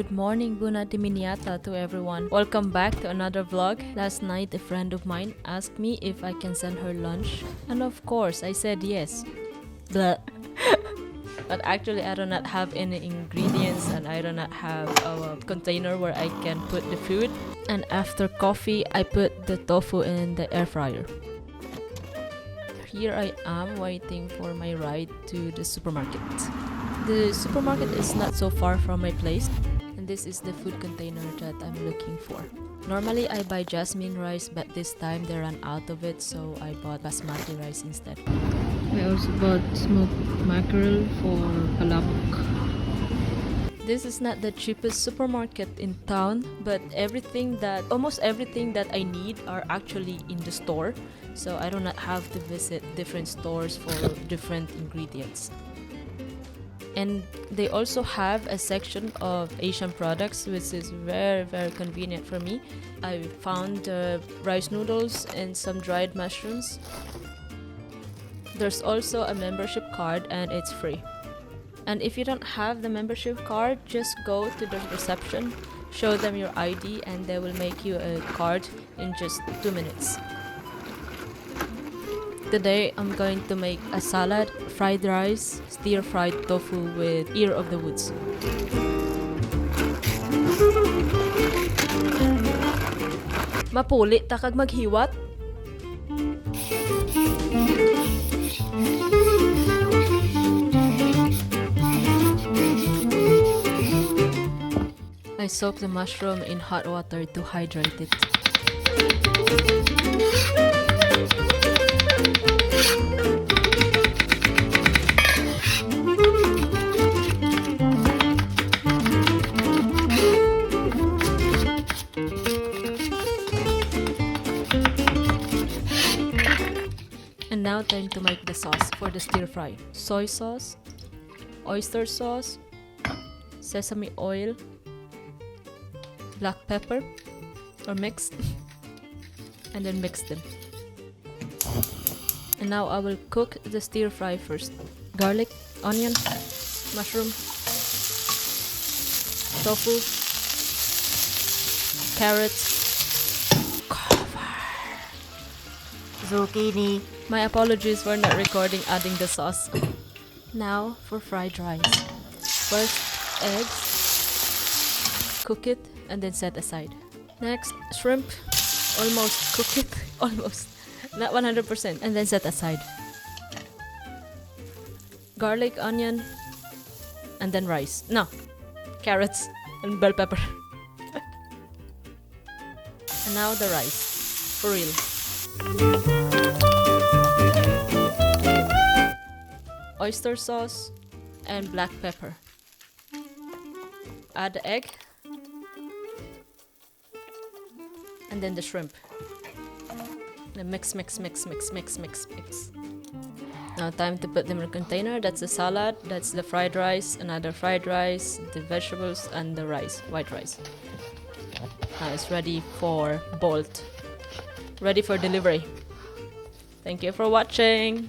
Good morning, Buna Diminiata to everyone. Welcome back to another vlog. Last night, a friend of mine asked me if I can send her lunch. And of course, I said yes. Blah. But actually, I do not have any ingredients and I do not have a container where I can put the food. And after coffee, I put the tofu in the air fryer. Here I am waiting for my ride to the supermarket. The supermarket is not so far from my place, and this is the food container that I'm looking for. Normally I buy jasmine rice, but this time they ran out of it, so I bought basmati rice instead. I also bought smoked mackerel for palabok. This is not the cheapest supermarket in town, but almost everything that I need are actually in the store, so I do not have to visit different stores for different ingredients. And they also have a section of Asian products, which is very convenient for me. I found rice noodles and some dried mushrooms. There's also a membership card and it's free. And if you don't have the membership card, just go to the reception, show them your ID, and they will make you a card in just 2 minutes. Today, I'm going to make a salad, fried rice, stir-fried tofu with ear of the woods. Mapuli ta kag maghiwat? I soak the mushroom in hot water to hydrate it. And now time to make the sauce for the stir fry. Soy sauce, oyster sauce, sesame oil, black pepper or mixed, and then mix them. And now I will cook the stir fry first. Garlic, onion, mushroom, tofu, carrots, zucchini. My apologies for not recording adding the sauce. Now for fried rice. First, eggs. Cook it and then set aside. Next, shrimp. Almost cook it. Almost. Not 100%. And then set aside. Garlic, onion. And then rice. No. Carrots and bell pepper. And now the rice. For real. Oyster sauce and black pepper. Add the egg and then the shrimp. Then mix. Now time to put them in a container. That's the salad, that's the fried rice, another fried rice, the vegetables and the rice, white rice. Now it's ready for bolt. Ready for delivery. Thank you for watching.